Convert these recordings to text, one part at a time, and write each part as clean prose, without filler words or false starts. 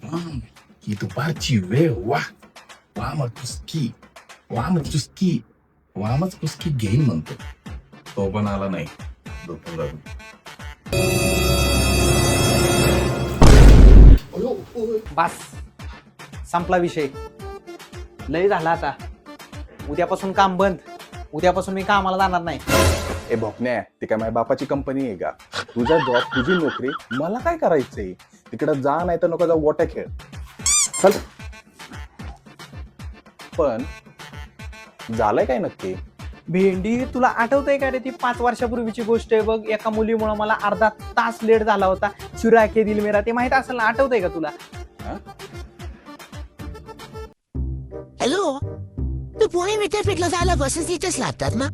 ही दुपारची वेळ वा वामच पुसकी वामच चुसकी वामच पुसकी घेईन म्हणतो. तो पण आला नाही. झोपून जातो. बस संपला विषय. लय झाला आता. उद्यापासून काम बंद. उद्यापासून मी कामाला जाणार नाही. ए भोकण्या, ती काय माझ्या बापाची कंपनी आहे का? तुझा जॉब, तुझी नोकरी, मला काय करायचंय? तिकडं जा, नाही तर नको जा, गोट्या खेळ. चल. पण झालंय काय नक्की? भेंडी, तुला आठवतंय का रे ती 5 वर्षापूर्वीची गोष्ट आहे बघ. एका मुलीमुळे मला अर्धा तास लेट झाला होता. चुरा के दिल मेरा, ते माहित असेल ना? आठवतंय का तुला? हॅलो, तू पुणे विद्यापीठला जायला बसेस इथेच लागतात ना?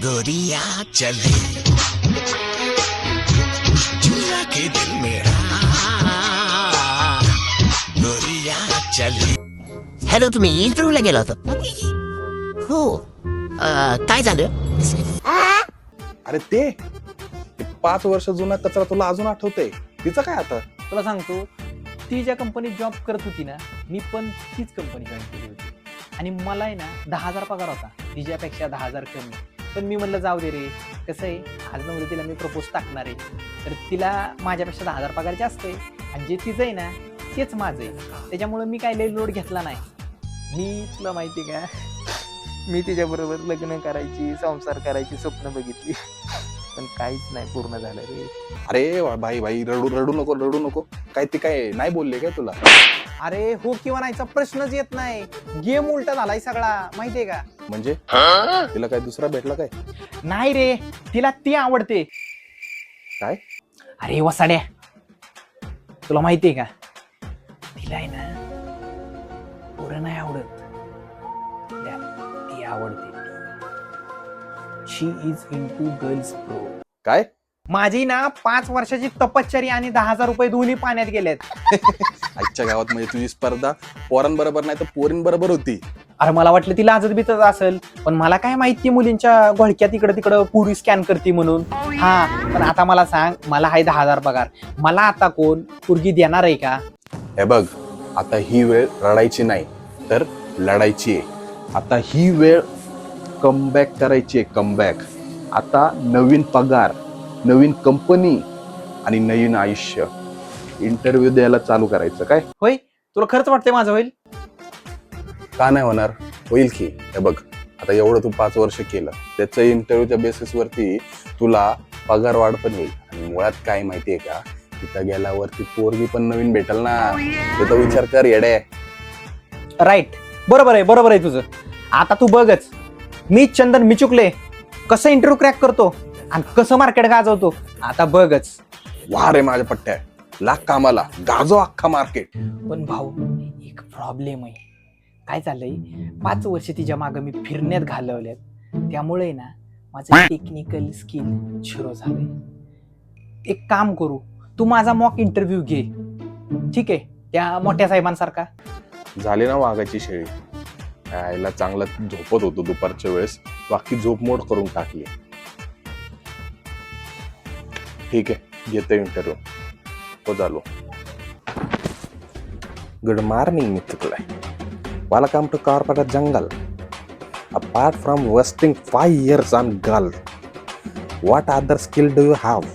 गोरिया चले चुरा के दिल मेरा गोरिया चले. हॅलो, तुम्ही इंटरव्ह्यूला गेला होता? हो. काय झालं? अरे ते 5 वर्ष जुना कचरा तुला अजून आठवतंय? तिचं काय आता? तुला सांगतो, ती ज्या कंपनीत जॉब करत होती ना, मी पण तीच कंपनी जॉईन केली होती. आणि मला आहे ना 10,000 पगार होता. तिच्यापेक्षा 10,000 कमी. पण मी म्हणलं जाऊ दे रे, कसं आहे, आज ना उद्या तिला मी प्रपोज टाकणार आहे, तर तिला माझ्यापेक्षा 10,000 पगार जास्त आहे. आणि जे तिचं आहे ना तेच माझं आहे. त्याच्यामुळे मी काय लय लोड घेतला नाही. मी, तुला माहिती का, मी तिच्याबरोबर लग्न करायची, संसार करायची स्वप्न बघितली, पण काहीच नाही पूर्ण झालं रे. अरे भाई रडू नको. काय ते काय नाही बोलले काय तुला? अरे हो किंवा नाहीचा प्रश्नच येत नाही. गेम उलटा झालाय सगळा, माहितीये का? म्हणजे तिला काय दुसरा भेटला काय? नाही रे, तिला ती आवडते. काय? अरे वसाड्या, तुला माहितीये का, तिला आहे ना पोरं नाही आवडत, ती आवडते. शी इज इनटू गर्ल्स प्रो. काय? माझी ना 5 वर्षाची तपश्चर्या आणि 10,000 रुपये दोन्ही पाण्यात गेलेत. आजच्या गावात म्हणजे तुझी स्पर्धा पोरांबरोबर नाही तर पोरींबरोबर होती. अरे मला वाटलं तिला लाजत बितच असेल, पण मला काय माहिती मुलींच्या घोळक्यात इकडं तिकडं पुरी स्कॅन करते म्हणून. हा, पण आता मला सांग, मला आहे 10,000 पगार, मला आता कोण पोरगी देणार आहे का? हे बघ, आता ही वेळ रडायची नाही तर लढायची आहे. आता ही वेळ कमबॅक करायची आहे, कमबॅक. आता नवीन पगार, नवीन कंपनी आणि नवीन आयुष्य. इंटरव्ह्यू द्यायला चालू करायचं. काय होय, तुला खरंच वाटतंय माझं होईल? का नाही होणार? होईल की. हे बघ, आता एवढं तू 5 वर्ष केलं, त्याचं इंटरव्ह्यूच्या बेसिसवरती तुला पगार वाढ पण होईल. आणि मुळात काय माहितीये का, तिथं गेल्यावरती पोरगी पण नवीन भेटल ना. त्याचा विचार कर येडे. राईट, बरोबर आहे तुझं. आता तू बघच, मी चंदन मिचुकले कसं इंटरव्ह्यू क्रॅक करतो आणि कसं मार्केट गाजवतो. आता बघच. वा रे माझ्या पट्ट्या, लाग कामाला, गाजो अख्खा मार्केट. पण भाऊ, एक प्रॉब्लेम आहे. काय झालंय, 5 वर्ष तिच्या मागं मी फिरण्यात घालवल्यात, त्यामुळे ना माझं टेक्निकल स्किल झिरो झालंय. एक काम करू, तू माझा मॉक इंटरव्ह्यू घे, ठीक आहे? त्या मोठ्या साहेबांसारखा. झाली ना वाघाची शेळी. यायला चांगला झोपत होतो दुपारच्या वेळेस, बाकी झोप मोड करून टाकली. ठीक आहे, घेतो इंटरव्ह्यू. हो झालो. गुड मॉर्निंग मित्रलाय. Welcome to corporate jungle. Apart from wasting 5 years on girl, what other skill do you have?